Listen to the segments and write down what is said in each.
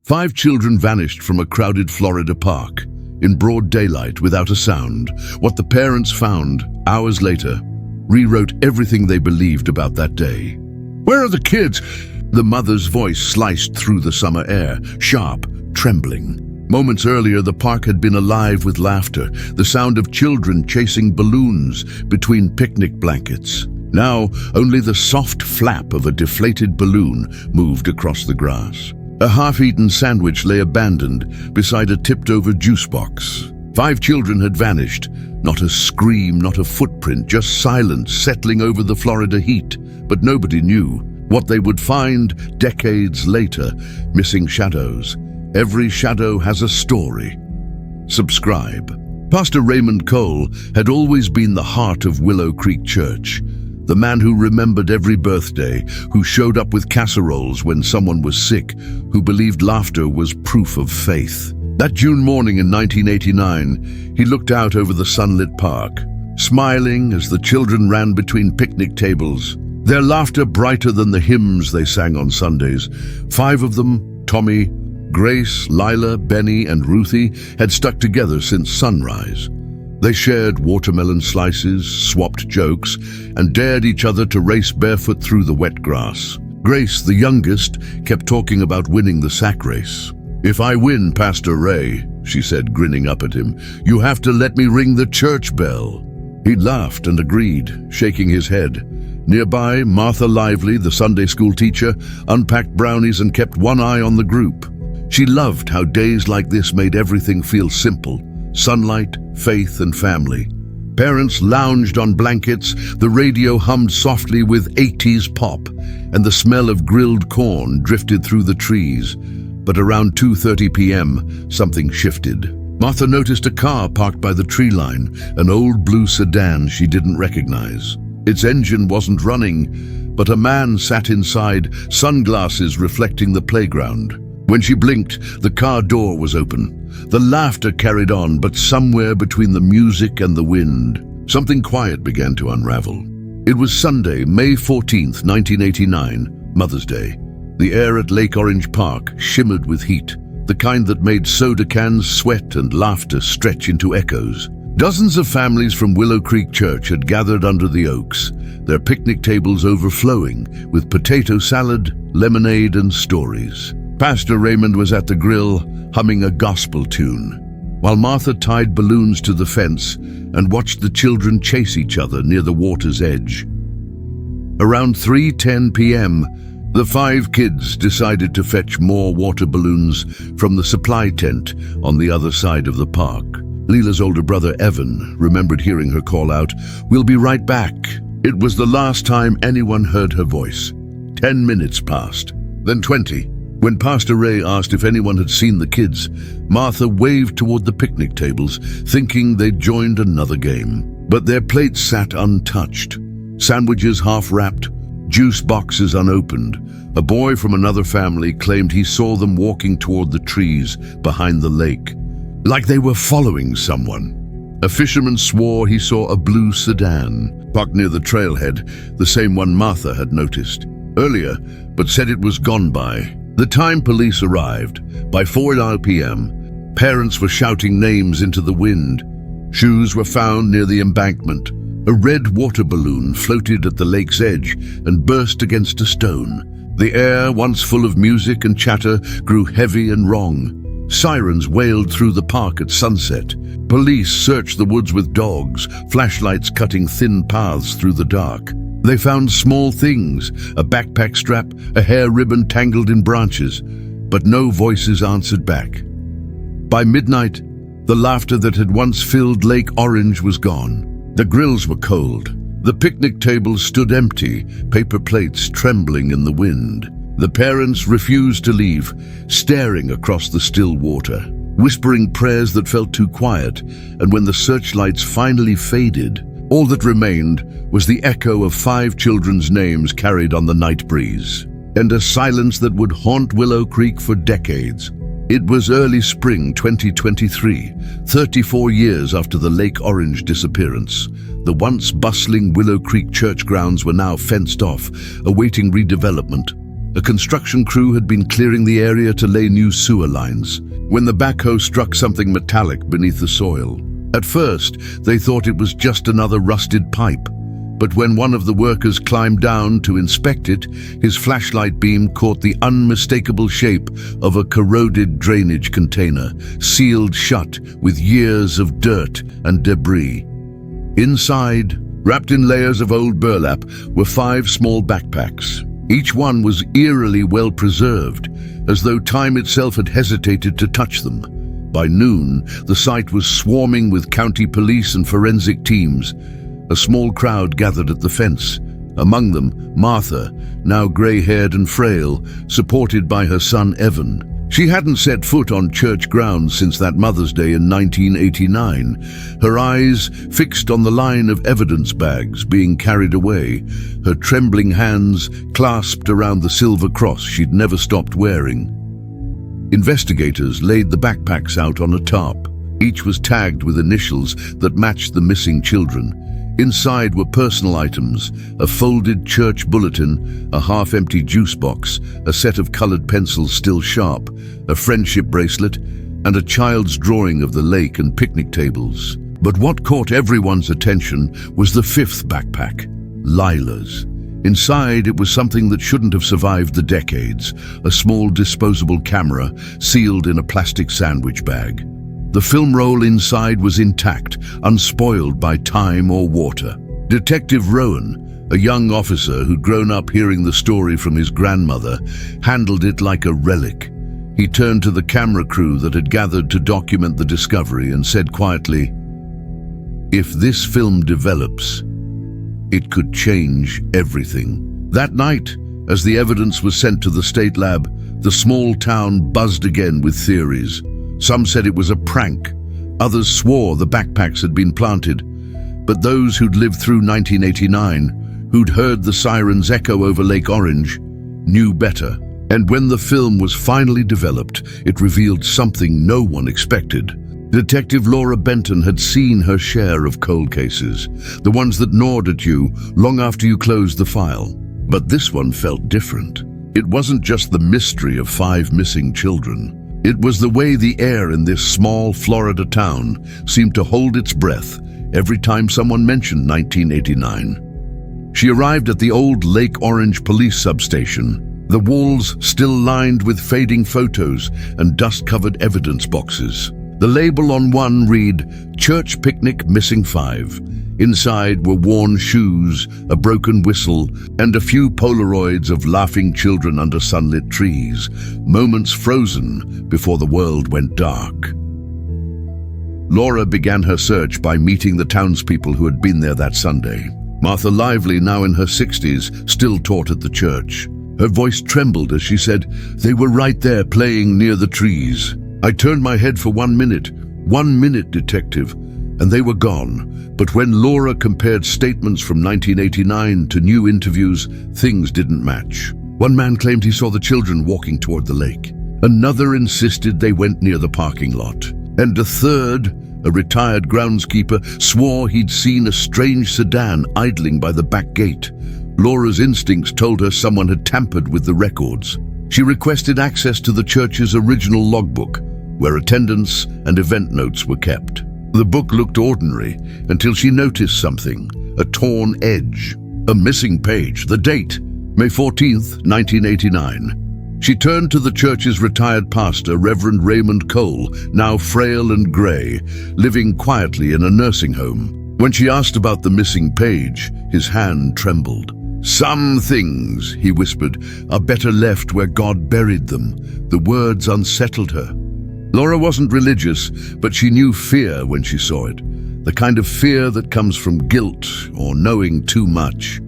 5 children vanished from a crowded Florida park, in broad daylight without a sound. What the parents found, hours later, rewrote everything they believed about that day. "Where are the kids?" The mother's voice sliced through the summer air, sharp, trembling. Moments earlier, the park had been alive with laughter, the sound of children chasing balloons between picnic blankets. Now, only the soft flap of a deflated balloon moved across the grass. A half-eaten sandwich lay abandoned beside a tipped-over juice box. 5 children had vanished. Not a scream, not a footprint, just silence settling over the Florida heat. But nobody knew what they would find decades later. Missing shadows. Every shadow has a story. Subscribe. Pastor Raymond Cole had always been the heart of Willow Creek Church. The man who remembered every birthday, who showed up with casseroles when someone was sick, who believed laughter was proof of faith. That June morning in 1989, he looked out over the sunlit park, smiling as the children ran between picnic tables, their laughter brighter than the hymns they sang on Sundays. 5 of them, Tommy, Grace, Lila, Benny, and Ruthie, had stuck together since sunrise. They shared watermelon slices, swapped jokes, and dared each other to race barefoot through the wet grass. Grace, the youngest, kept talking about winning the sack race. "If I win, Pastor Ray," she said, grinning up at him, "you have to let me ring the church bell." He laughed and agreed, shaking his head. Nearby, Martha Lively, the Sunday school teacher, unpacked brownies and kept one eye on the group. She loved how days like this made everything feel simple. Sunlight, faith, and family. Parents lounged on blankets, the radio hummed softly with 80s pop, and the smell of grilled corn drifted through the trees. But around 2:30 p.m., something shifted. Martha noticed a car parked by the tree line, an old blue sedan she didn't recognize. Its engine wasn't running, but a man sat inside, sunglasses reflecting the playground. When she blinked, the car door was open. The laughter carried on, but somewhere between the music and the wind, something quiet began to unravel. It was Sunday, May 14th, 1989, Mother's Day. The air at Lake Orange Park shimmered with heat, the kind that made soda cans sweat and laughter stretch into echoes. Dozens of families from Willow Creek Church had gathered under the oaks, their picnic tables overflowing with potato salad, lemonade, and stories. Pastor Raymond was at the grill, humming a gospel tune, while Martha tied balloons to the fence and watched the children chase each other near the water's edge. Around 3:10 p.m., the 5 kids decided to fetch more water balloons from the supply tent on the other side of the park. Leela's older brother, Evan, remembered hearing her call out, "We'll be right back." It was the last time anyone heard her voice. 10 minutes passed, then 20. When Pastor Ray asked if anyone had seen the kids, Martha waved toward the picnic tables, thinking they'd joined another game. But their plates sat untouched. Sandwiches half-wrapped, juice boxes unopened. A boy from another family claimed he saw them walking toward the trees behind the lake, like they were following someone. A fisherman swore he saw a blue sedan parked near the trailhead, the same one Martha had noticed earlier, but said it was gone by. The time police arrived, by 4 p.m., parents were shouting names into the wind. Shoes were found near the embankment. A red water balloon floated at the lake's edge and burst against a stone. The air, once full of music and chatter, grew heavy and wrong. Sirens wailed through the park at sunset. Police searched the woods with dogs, flashlights cutting thin paths through the dark. They found small things, a backpack strap, a hair ribbon tangled in branches, but no voices answered back. By midnight, the laughter that had once filled Lake Orange was gone. The grills were cold. The picnic tables stood empty, paper plates trembling in the wind. The parents refused to leave, staring across the still water, whispering prayers that felt too quiet, and when the searchlights finally faded, all that remained was the echo of 5 children's names carried on the night breeze, and a silence that would haunt Willow Creek for decades. It was early spring 2023, 34 years after the Lake Orange disappearance. The once bustling Willow Creek church grounds were now fenced off, awaiting redevelopment. A construction crew had been clearing the area to lay new sewer lines when the backhoe struck something metallic beneath the soil. At first, they thought it was just another rusted pipe, but when one of the workers climbed down to inspect it, his flashlight beam caught the unmistakable shape of a corroded drainage container, sealed shut with years of dirt and debris. Inside, wrapped in layers of old burlap, were 5 small backpacks. Each one was eerily well preserved, as though time itself had hesitated to touch them. By noon, the site was swarming with county police and forensic teams. A small crowd gathered at the fence. Among them, Martha, now grey-haired and frail, supported by her son Evan. She hadn't set foot on church grounds since that Mother's Day in 1989, her eyes fixed on the line of evidence bags being carried away, her trembling hands clasped around the silver cross she'd never stopped wearing. Investigators laid the backpacks out on a tarp. Each was tagged with initials that matched the missing children. Inside were personal items, a folded church bulletin, a half-empty juice box, a set of colored pencils still sharp, a friendship bracelet, and a child's drawing of the lake and picnic tables. But what caught everyone's attention was the 5th backpack, Lila's. Inside, it was something that shouldn't have survived the decades, a small disposable camera sealed in a plastic sandwich bag. The film roll inside was intact, unspoiled by time or water. Detective Rowan, a young officer who'd grown up hearing the story from his grandmother, handled it like a relic. He turned to the camera crew that had gathered to document the discovery and said quietly, "If this film develops, it could change everything." That night, as the evidence was sent to the state lab, the small town buzzed again with theories. Some said it was a prank. Others swore the backpacks had been planted. But those who'd lived through 1989, who'd heard the sirens echo over Lake Orange, knew better. And when the film was finally developed, it revealed something no one expected. Detective Laura Benton had seen her share of cold cases, the ones that gnawed at you long after you closed the file. But this one felt different. It wasn't just the mystery of 5 missing children. It was the way the air in this small Florida town seemed to hold its breath every time someone mentioned 1989. She arrived at the old Lake Orange police substation, the walls still lined with fading photos and dust-covered evidence boxes. The label on one read, "Church Picnic Missing 5. Inside were worn shoes, a broken whistle, and a few Polaroids of laughing children under sunlit trees, moments frozen before the world went dark. Laura began her search by meeting the townspeople who had been there that Sunday. Martha Lively, now in her 60s, still taught at the church. Her voice trembled as she said, "They were right there playing near the trees. I turned my head for 1 minute. 1 minute, detective, and they were gone." But when Laura compared statements from 1989 to new interviews, things didn't match. One man claimed he saw the children walking toward the lake. Another insisted they went near the parking lot. And a third, a retired groundskeeper, swore he'd seen a strange sedan idling by the back gate. Laura's instincts told her someone had tampered with the records. She requested access to the church's original logbook, where attendance and event notes were kept. The book looked ordinary until she noticed something, a torn edge, a missing page, the date, May 14th, 1989. She turned to the church's retired pastor, Reverend Raymond Cole, now frail and grey, living quietly in a nursing home. When she asked about the missing page, his hand trembled. "Some things," he whispered, "are better left where God buried them." The words unsettled her. Laura wasn't religious, but she knew fear when she saw it, the kind of fear that comes from guilt or knowing too much.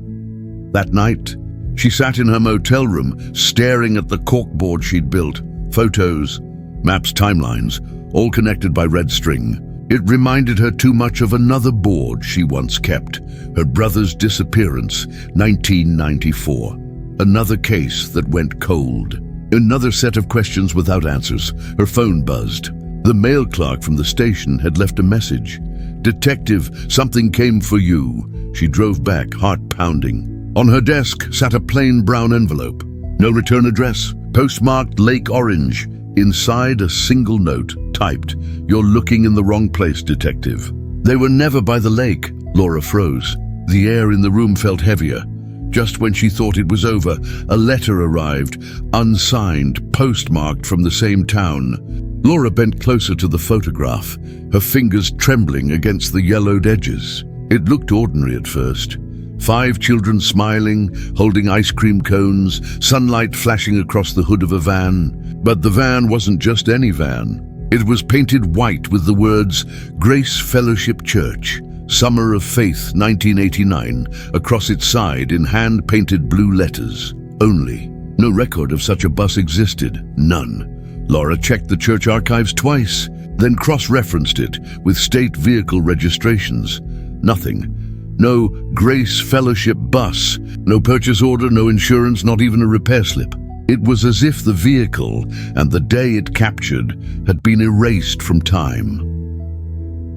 That night, she sat in her motel room, staring at the corkboard she'd built. Photos, maps, timelines, all connected by red string. It reminded her too much of another board she once kept, her brother's disappearance, 1994. Another case that went cold. Another set of questions without answers. Her phone buzzed. The mail clerk from the station had left a message. "Detective, something came for you." She drove back, heart pounding. On her desk sat a plain brown envelope. No return address. Postmarked Lake Orange. Inside, a single note, typed, "You're looking in the wrong place, detective." They were never by the lake. Laura froze. The air in the room felt heavier. Just when she thought it was over, a letter arrived, unsigned, postmarked from the same town. Laura bent closer to the photograph, her fingers trembling against the yellowed edges. It looked ordinary at first. 5 children smiling, holding ice cream cones, sunlight flashing across the hood of a van. But the van wasn't just any van. It was painted white with the words, "Grace Fellowship Church, Summer of Faith 1989, across its side in hand-painted blue letters. Only. No record of such a bus existed. None. Laura checked the church archives twice, then cross-referenced it with state vehicle registrations. Nothing. No Grace Fellowship bus, no purchase order, no insurance, not even a repair slip. It was as if the vehicle and the day it captured had been erased from time.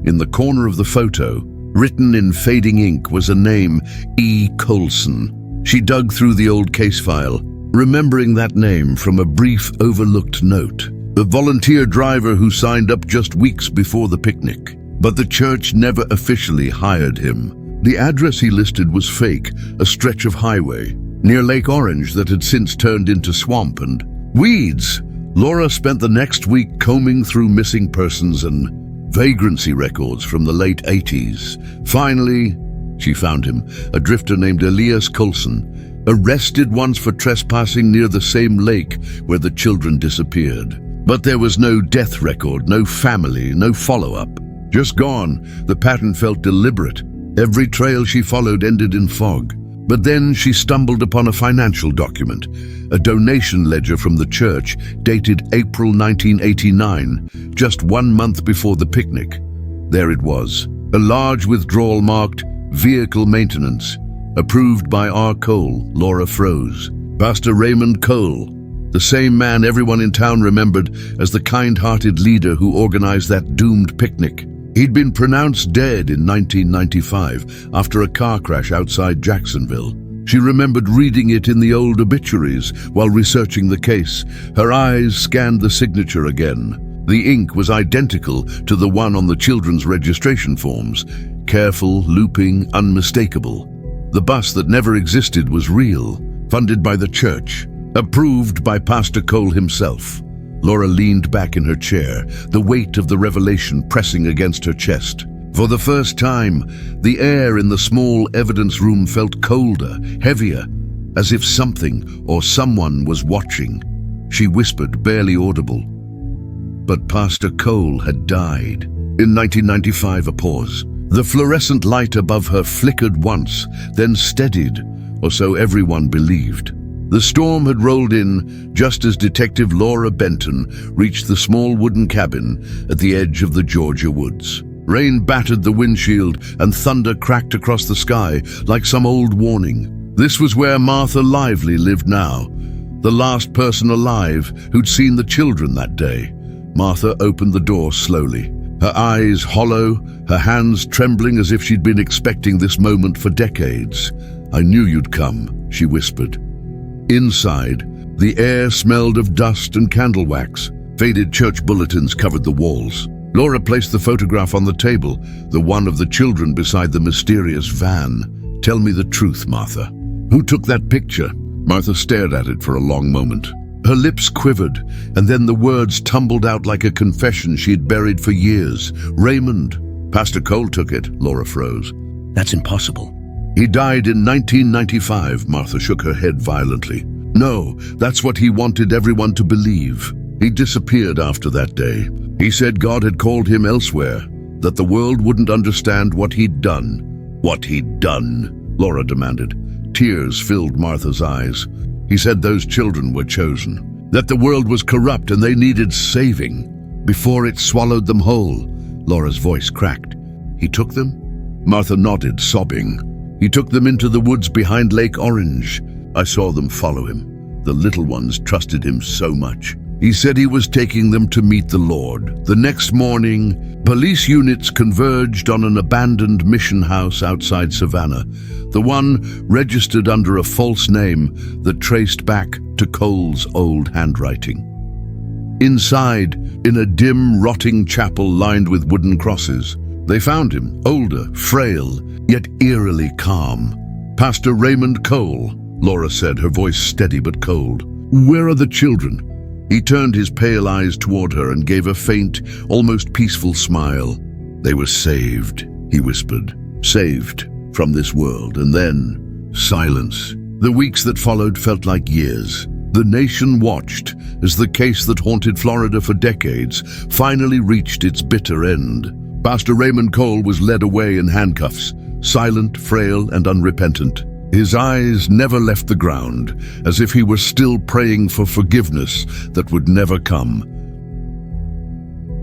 In the corner of the photo, written in fading ink, was a name, E. Colson. She dug through the old case file, remembering that name from a brief overlooked note. The volunteer driver who signed up just weeks before the picnic. But the church never officially hired him. The address he listed was fake, a stretch of highway, near Lake Orange that had since turned into swamp and weeds. Laura spent the next week combing through missing persons and vagrancy records from the late 80s. Finally, she found him, a drifter named Elias Colson, arrested once for trespassing near the same lake where the children disappeared. But there was no death record, no family, no follow-up. Just gone. The pattern felt deliberate. Every trail she followed ended in fog. But then she stumbled upon a financial document, a donation ledger from the church dated April 1989, just 1 month before the picnic. There it was, a large withdrawal marked "Vehicle Maintenance," approved by R. Cole. Laura froze. Pastor Raymond Cole, the same man everyone in town remembered as the kind-hearted leader who organized that doomed picnic. He'd been pronounced dead in 1995 after a car crash outside Jacksonville. She remembered reading it in the old obituaries while researching the case. Her eyes scanned the signature again. The ink was identical to the one on the children's registration forms. Careful, looping, unmistakable. The bus that never existed was real, funded by the church, approved by Pastor Cole himself. Laura leaned back in her chair, the weight of the revelation pressing against her chest. For the first time, the air in the small evidence room felt colder, heavier, as if something or someone was watching. She whispered, barely audible. But Pastor Cole had died. In 1995, a pause. The fluorescent light above her flickered once, then steadied, or so everyone believed. The storm had rolled in just as Detective Laura Benton reached the small wooden cabin at the edge of the Georgia woods. Rain battered the windshield and thunder cracked across the sky like some old warning. This was where Martha Lively lived now, the last person alive who'd seen the children that day. Martha opened the door slowly, her eyes hollow, her hands trembling as if she'd been expecting this moment for decades. "I knew you'd come," she whispered. Inside, the air smelled of dust and candle wax. Faded church bulletins covered the walls. Laura placed the photograph on the table, the one of the children beside the mysterious van. "Tell me the truth, Martha. Who took that picture?" Martha stared at it for a long moment. Her lips quivered, and then the words tumbled out like a confession she'd buried for years. "Raymond. Pastor Cole took it." Laura froze. "That's impossible." "He died in 1995, Martha shook her head violently. "No, that's what he wanted everyone to believe. He disappeared after that day. He said God had called him elsewhere, that the world wouldn't understand what he'd done." "What he'd done?" Laura demanded. Tears filled Martha's eyes. "He said those children were chosen, that the world was corrupt and they needed saving, before it swallowed them whole." Laura's voice cracked. "He took them?" Martha nodded, sobbing. "He took them into the woods behind Lake Orange. I saw them follow him. The little ones trusted him so much. He said he was taking them to meet the Lord. The next morning, police units converged on an abandoned mission house outside Savannah, the one registered under a false name that traced back to Dr. Cole's old handwriting. Inside, in a dim, rotting chapel lined with wooden crosses, they found him, older, frail, yet eerily calm. "Pastor Raymond Cole," Laura said, her voice steady but cold. "Where are the children?" He turned his pale eyes toward her and gave a faint, almost peaceful smile. "They were saved," he whispered. "Saved from this world." And then, silence. The weeks that followed felt like years. The nation watched as the case that haunted Florida for decades finally reached its bitter end. Pastor Raymond Cole was led away in handcuffs, silent, frail, and unrepentant. His eyes never left the ground, as if he were still praying for forgiveness that would never come.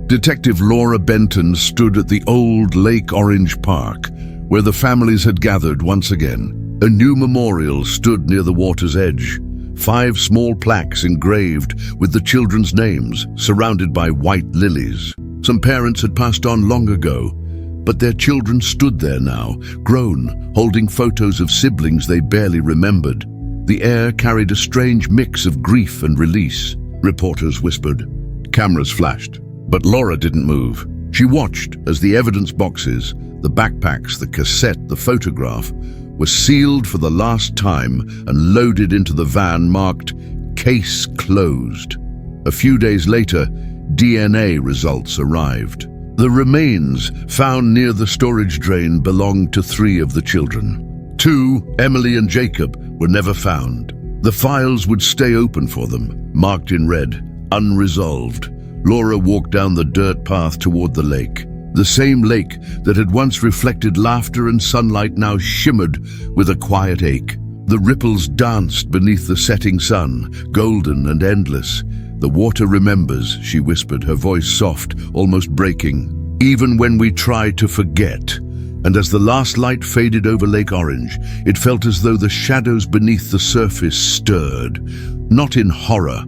Detective Laura Benton stood at the old Lake Orange Park, where the families had gathered once again. A new memorial stood near the water's edge. 5 small plaques engraved with the children's names, surrounded by white lilies. Some parents had passed on long ago, but their children stood there now, grown, holding photos of siblings they barely remembered. The air carried a strange mix of grief and release. Reporters whispered. Cameras flashed, but Laura didn't move. She watched as the evidence boxes, the backpacks, the cassette, the photograph, were sealed for the last time and loaded into the van marked "Case Closed." A few days later, DNA results arrived. The remains found near the storage drain belonged to 3 of the children. 2, Emily and Jacob, were never found. The files would stay open for them, marked in red, unresolved. Laura walked down the dirt path toward the lake. The same lake that had once reflected laughter and sunlight now shimmered with a quiet ache. The ripples danced beneath the setting sun, golden and endless. "The water remembers," she whispered, her voice soft, almost breaking. "Even when we try to forget." And as the last light faded over Lake Orange, it felt as though the shadows beneath the surface stirred, not in horror,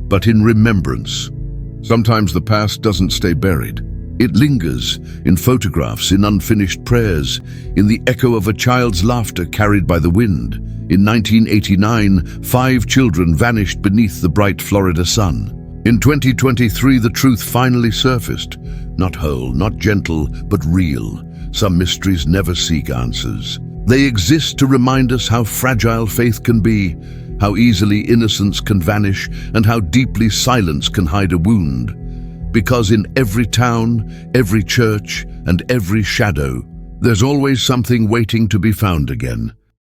but in remembrance. Sometimes the past doesn't stay buried. It lingers in photographs, in unfinished prayers, in the echo of a child's laughter carried by the wind. In 1989, 5 children vanished beneath the bright Florida sun. In 2023, the truth finally surfaced. Not whole, not gentle, but real. Some mysteries never seek answers. They exist to remind us how fragile faith can be, how easily innocence can vanish, and how deeply silence can hide a wound. Because in every town, every church, and every shadow, there's always something waiting to be found again.